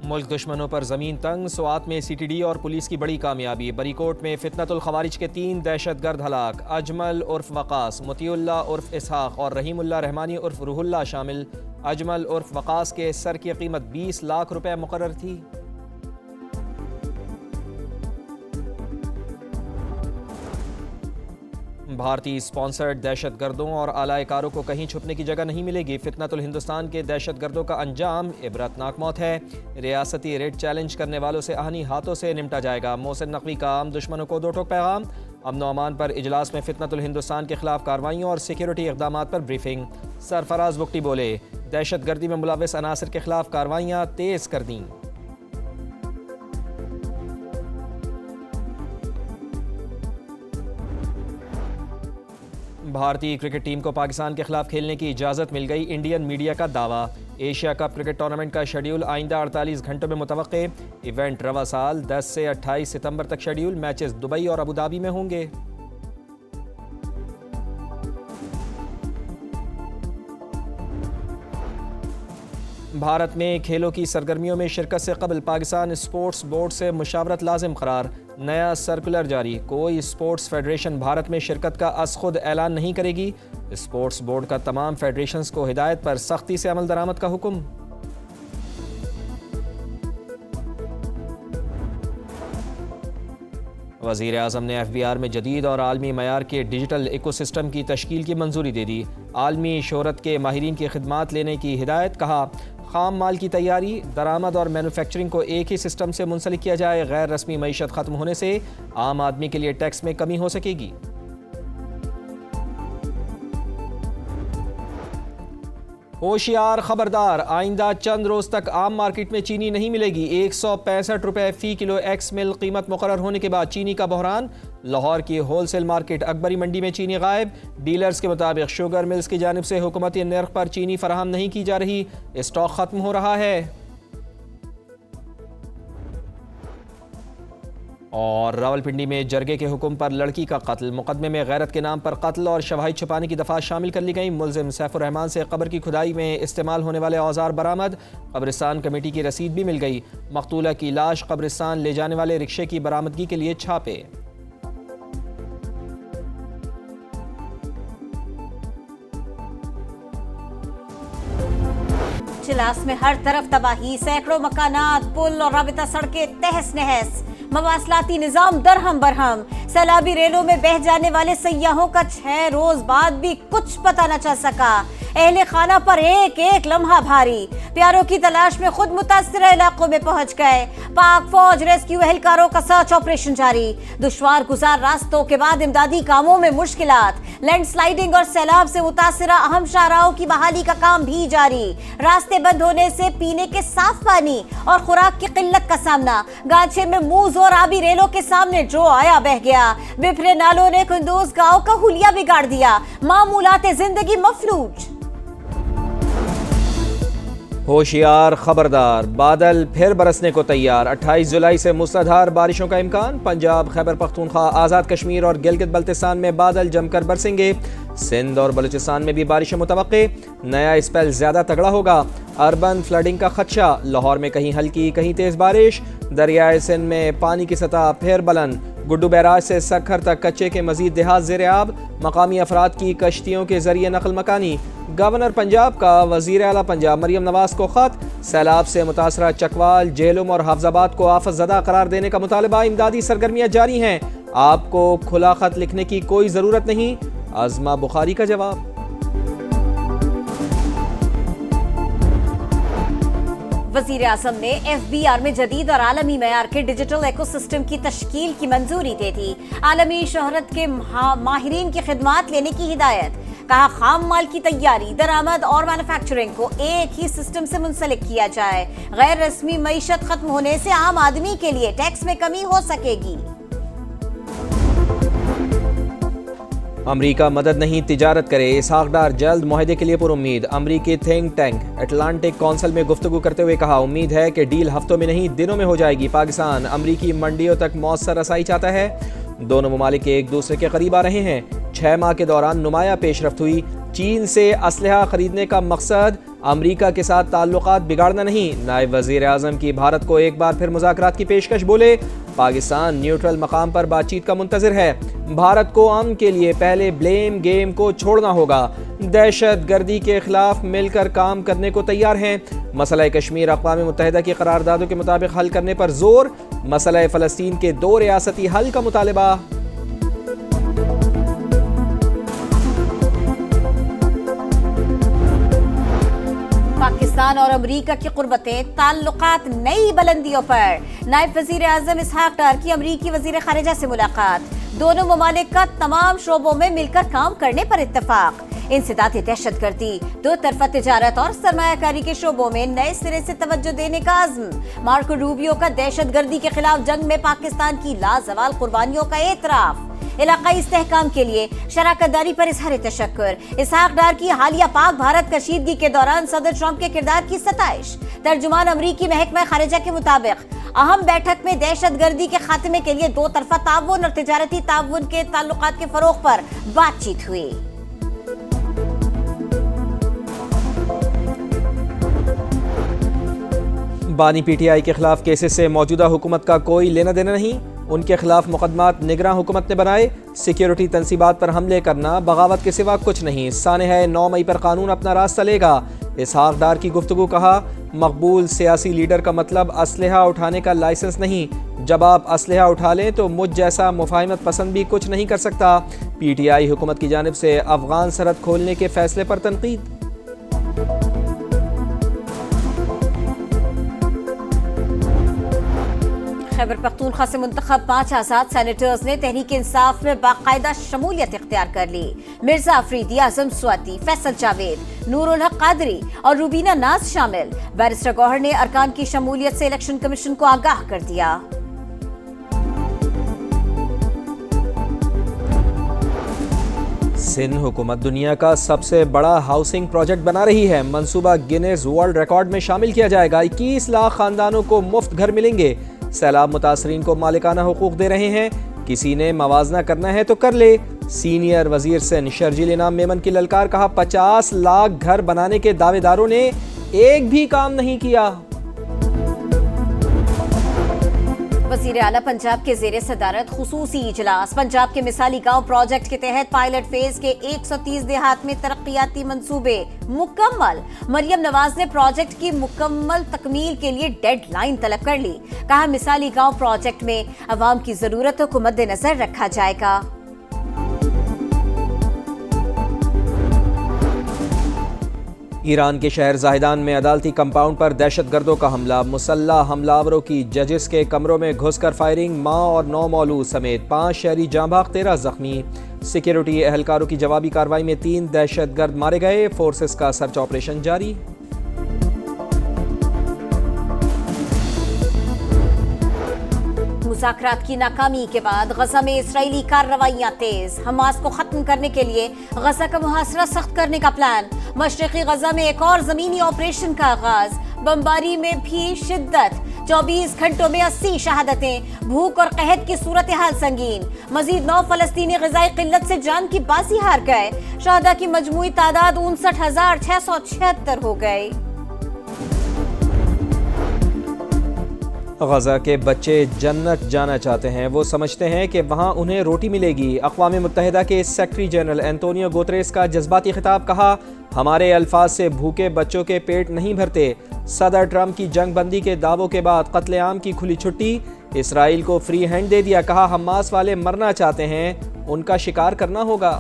ملک دشمنوں پر زمین تنگ، سوات میں CTD اور پولیس کی بڑی کامیابی۔ بریکوٹ میں فتنۃ الخوارج کے 3 دہشت گرد ہلاک، اجمل عرف وقاص، مطیع اللہ عرف اسحاق اور رحیم اللہ رحمانی عرف روح اللہ شامل۔ اجمل عرف وقاص کے سر کی قیمت 20 لاکھ روپے مقرر تھی۔ بھارتی سپانسرڈ دہشت گردوں اور اعلی کاروں کو کہیں چھپنے کی جگہ نہیں ملے گی۔ فتنۃ الہندوستان کے دہشت گردوں کا انجام عبرتناک موت ہے۔ ریاستی ریڈ چیلنج کرنے والوں سے آہنی ہاتھوں سے نمٹا جائے گا۔ محسن نقوی کا عام دشمنوں کو 2 ٹوک پیغام۔ امن و امان پر اجلاس میں فتنۃ الہندوستان کے خلاف کارروائیوں اور سیکیورٹی اقدامات پر بریفنگ۔ سرفراز بگٹی بولے، دہشت گردی میں ملوث عناصر کے خلاف کارروائیاں تیز کر دیں۔ بھارتی کرکٹ ٹیم کو پاکستان کے خلاف کھیلنے کی اجازت مل گئی، انڈین میڈیا کا دعویٰ۔ ایشیا کپ کرکٹ ٹورنامنٹ کا شیڈیول آئندہ 48 گھنٹوں میں متوقع۔ ایونٹ رواں سال 10 سے 28 ستمبر تک شیڈیول۔ میچز دبئی اور ابوظہبی میں ہوں گے۔ بھارت میں کھیلوں کی سرگرمیوں میں شرکت سے قبل پاکستان اسپورٹس بورڈ سے مشاورت لازم قرار۔ نیا سرکولر جاری، کوئی اسپورٹس فیڈریشن بھارت میں شرکت کا از خود اعلان نہیں کرے گی۔ اسپورٹس بورڈ کا تمام فیڈریشنز کو ہدایت پر سختی سے عمل درآمد کا حکم۔ وزیر اعظم نے FBR میں جدید اور عالمی معیار کے ڈیجیٹل ایکو سسٹم کی تشکیل کی منظوری دے دی۔ عالمی شہرت کے ماہرین کی خدمات لینے کی ہدایت۔ کہا، خام مال کی تیاری، درآمد اور مینوفیکچرنگ کو ایک ہی سسٹم سے منسلک کیا جائے۔ غیر رسمی معیشت ختم ہونے سے عام آدمی کے لیے ٹیکس میں کمی ہو سکے گی۔ ہوشیار، خبردار، آئندہ چند روز تک عام مارکیٹ میں چینی نہیں ملے گی۔ 165 روپے فی کلو ایکس مل قیمت مقرر ہونے کے بعد چینی کا بحران۔ لاہور کی ہول سیل مارکیٹ اکبری منڈی میں چینی غائب۔ ڈیلرز کے مطابق شوگر ملز کی جانب سے حکومتی نرخ پر چینی فراہم نہیں کی جا رہی، اسٹاک ختم ہو رہا ہے۔ اور راولپنڈی میں جرگے کے حکم پر لڑکی کا قتل، مقدمے میں غیرت کے نام پر قتل اور شواہد چھپانے کی دفعات شامل کر لی گئیں۔ ملزم سیف الرحمان سے قبر کی کھدائی میں استعمال ہونے والے اوزار برآمد، قبرستان کمیٹی کی رسید بھی مل گئی۔ مقتولہ کی لاش قبرستان لے جانے والے رکشے کی برآمدگی کے لیے چھاپے۔ چلاس میں ہر طرف تباہی، سینکڑوں مکانات، پل اور رابطہ سڑکیں تہس نہس، مواصلاتی نظام درہم برہم۔ سیلابی ریلوں میں بہہ جانے والے سیاحوں کا 6 روز بعد بھی کچھ پتہ نہ چل سکا۔ اہل خانہ پر ایک ایک لمحہ بھاری، پیاروں کی تلاش میں خود متاثرہ علاقوں میں پہنچ گئے۔ پاک فوج ریسکیو اہلکاروں کا سرچ آپریشن جاری۔ دشوار گزار راستوں کے بعد امدادی کاموں میں مشکلات، لینڈ سلائیڈنگ اور سیلاب سے متاثرہ اہم شاہراہوں کی بحالی کا کام بھی جاری۔ راستے بند ہونے سے پینے کے صاف پانی اور خوراک کی قلت کا سامنا۔ گانچے میں موز اور آبی ریلوں کے سامنے جو آیا بہ گیا۔ بپھرے نالوں نے کندوز گاؤں کا حلیہ بگاڑ دیا، معمولات زندگی مفلوج۔ ہوشیار، خبردار، بادل پھر برسنے کو تیار۔ 28 جولائی سے موسلادھار بارشوں کا امکان۔ پنجاب، خیبر پختونخوا، آزاد کشمیر اور گلگت بلتستان میں بادل جم کر برسیں گے۔ سندھ اور بلوچستان میں بھی بارشیں متوقع۔ نیا اسپیل زیادہ تگڑا ہوگا۔ اربن فلڈنگ کا خدشہ، لاہور میں کہیں ہلکی کہیں تیز بارش۔ دریائے سندھ میں پانی کی سطح پھر بلند۔ گڈو بیراج سے سکھر تک کچے کے مزید دیہات زیر آب۔ مقامی افراد کی کشتیوں کے ذریعے نقل مکانی۔ گورنر پنجاب کا وزیر اعلیٰ پنجاب مریم نواز کو خط، سیلاب سے متاثرہ چکوال، جہلم اور حافظ آباد کو آفت زدہ قرار دینے کا مطالبہ۔ امدادی سرگرمیاں جاری ہیں، آپ کو کھلا خط لکھنے کی کوئی ضرورت نہیں، عظمہ بخاری کا جواب۔ وزیر اعظم نے FBR میں جدید اور عالمی معیار کے ڈیجیٹل ایکو سسٹم کی تشکیل کی منظوری دے دی۔ عالمی شہرت کے ماہرین کی خدمات لینے کی ہدایت۔ کہا، خام مال کی تیاری، درآمد اور مینوفیکچرنگ کو ایک ہی سسٹم سے منسلک کیا جائے۔ غیر رسمی معیشت ختم ہونے سے عام آدمی کے لیے ٹیکس میں کمی ہو سکے گی۔ امریکہ مدد نہیں تجارت کرے، اسحاق ڈار جلد معاہدے کے لیے پر امید۔ امریکی تھنک ٹینک اٹلانٹک کونسل میں گفتگو کرتے ہوئے کہا، امید ہے کہ ڈیل ہفتوں میں نہیں دنوں میں ہو جائے گی۔ پاکستان امریکی منڈیوں تک مؤثر رسائی چاہتا ہے۔ دونوں ممالک ایک دوسرے کے قریب آ رہے ہیں۔ 6 ماہ کے دوران نمایاں پیش رفت ہوئی۔ چین سے اسلحہ خریدنے کا مقصد امریکہ کے ساتھ تعلقات بگاڑنا نہیں، نائب وزیر اعظم کی بھارت کو ایک بار پھر مذاکرات کی پیشکش، بولے پاکستان نیوٹرل مقام پر بات چیت کا منتظر ہے، بھارت کو امن کے لیے پہلے بلیم گیم کو چھوڑنا ہوگا، دہشت گردی کے خلاف مل کر کام کرنے کو تیار ہیں، مسئلہ کشمیر اقوام متحدہ کی قراردادوں کے مطابق حل کرنے پر زور، مسئلہ فلسطین کے 2 ریاستی حل کا مطالبہ۔ پاکستان اور امریکہ کی قربتیں، تعلقات نئی بلندیوں پر، نائب وزیر اعظم اسحاق ڈار کی امریکی وزیر خارجہ سے ملاقات، دونوں ممالک کا تمام شعبوں میں مل کر کام کرنے پر اتفاق، انسداد دہشت گردی، 2 طرفہ تجارت اور سرمایہ کاری کے شعبوں میں نئے سرے سے توجہ دینے کا عزم، مارکو روبیو کا دہشت گردی کے خلاف جنگ میں پاکستان کی لازوال قربانیوں کا اعتراف، علاقائی استحکام کے لیے شراکت داری پر اظہار تشکر، اسحاق ڈار کی حالیہ پاک بھارت کشیدگی کے دوران صدر ٹرمپ کے کردار کی ستائش، ترجمان امریکی محکمہ خارجہ کے مطابق اہم بیٹھک میں دہشت گردی کے خاتمے کے لیے 2 طرفہ تعاون اور تجارتی تعاون کے تعلقات کے فروغ پر بات چیت ہوئی۔ بانی پی ٹی آئی کے خلاف کیسز سے موجودہ حکومت کا کوئی لینا دینا نہیں، ان کے خلاف مقدمات نگراں حکومت نے بنائے، سیکیورٹی تنصیبات پر حملے کرنا بغاوت کے سوا کچھ نہیں، سانحہ 9 مئی پر قانون اپنا راستہ لے گا، اسحاق ڈار کی گفتگو، کہا مقبول سیاسی لیڈر کا مطلب اسلحہ اٹھانے کا لائسنس نہیں، جب آپ اسلحہ اٹھا لیں تو مجھ جیسا مفاہمت پسند بھی کچھ نہیں کر سکتا، پی ٹی آئی حکومت کی جانب سے افغان سرحد کھولنے کے فیصلے پر تنقید۔ خیبر پختونخوا سے منتخب 5 آزاد سینیٹرز نے تحریک انصاف میں باقاعدہ شمولیت اختیار کر لی، مرزا افریدی، اعظم سواتی، فیصل جاوید، نور الحق قادری اور روبینہ ناز شامل، بیرسٹر گوہر نے ارکان کی شمولیت سے الیکشن کمیشن کو آگاہ کر دیا۔ سندھ حکومت دنیا کا سب سے بڑا ہاؤسنگ پروجیکٹ بنا رہی ہے، منصوبہ گینیز ورلڈ ریکارڈ میں شامل کیا جائے گا، 21 لاکھ خاندانوں کو مفت گھر ملیں گے، سیلاب متاثرین کو مالکانہ حقوق دے رہے ہیں، کسی نے موازنہ کرنا ہے تو کر لے، سینئر وزیر سندھ شرجیل انعام میمن کی للکار، کہا 50 لاکھ گھر بنانے کے دعوے داروں نے ایک بھی کام نہیں کیا۔ وزیر اعلیٰ پنجاب کے زیر صدارت خصوصی اجلاس، پنجاب کے مثالی گاؤں پروجیکٹ کے تحت پائلٹ فیز کے 130 دیہات میں ترقیاتی منصوبے مکمل، مریم نواز نے پروجیکٹ کی مکمل تکمیل کے لیے ڈیڈ لائن طلب کر لی، کہا مثالی گاؤں پروجیکٹ میں عوام کی ضرورتوں کو مد نظر رکھا جائے گا۔ ایران کے شہر زاہدان میں عدالتی کمپاؤنڈ پر دہشت گردوں کا حملہ، مسلح حملہ آوروں کی ججز کے کمروں میں گھس کر فائرنگ، ماں اور 9 مولود سمیت 5 شہری جاں بحق، 13 زخمی، سیکیورٹی اہلکاروں کی جوابی کارروائی میں 3 دہشت گرد مارے گئے، فورسز کا سرچ آپریشن جاری۔ مذاکرات کی ناکامی کے بعد غزہ میں اسرائیلی کارروائیاں تیز، حماس کو ختم کرنے کے لیے غزہ کا محاصرہ سخت کرنے کا پلان، مشرقی غزہ میں ایک اور زمینی آپریشن کا آغاز، بمباری میں بھی شدت، 24 گھنٹوں میں 80 شہادتیں، بھوک اور قحط کی صورتحال سنگین، مزید 9 فلسطینی غذائی قلت سے جان کی بازی ہار گئے، شہداء کی مجموعی تعداد 59,676 ہو گئی۔ غزہ کے بچے جنت جانا چاہتے ہیں، وہ سمجھتے ہیں کہ وہاں انہیں روٹی ملے گی، اقوام متحدہ کے سیکرٹری جنرل انطونیو گوتریس کا جذباتی خطاب، کہا ہمارے الفاظ سے بھوکے بچوں کے پیٹ نہیں بھرتے، صدر ٹرمپ کی جنگ بندی کے دعووں کے بعد قتل عام کی کھلی چھٹی، اسرائیل کو فری ہینڈ دے دیا، کہا حماس والے مرنا چاہتے ہیں، ان کا شکار کرنا ہوگا۔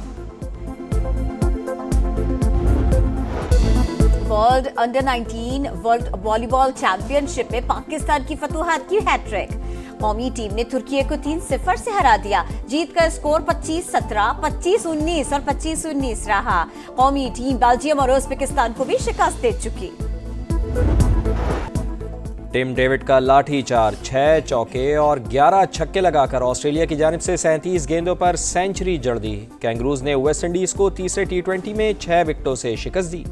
ورلڈ انڈر 19 ورلڈ والی بال چیمپئن شپ میں پاکستان کی فتوحات کی ہیٹ ٹرک، قومی ٹیم نے ترکی کو 3-0 سے ہرا دیا، جیت کا اسکور 25-17، 25-19 اور 25-19 رہا، قومی ٹیم بیلجیم اور ازبکستان کو بھی شکست دے چکی۔ ٹم ڈیوڈ کا لاٹھی چارج، 6 چوکے اور 11 چھکے لگا کر آسٹریلیا کی جانب سے 37 گیندوں پر سینچری جڑ دی، کینگروز نے ویسٹ انڈیز کو تیسرے T20 میں 6 وکٹوں سے شکست دی۔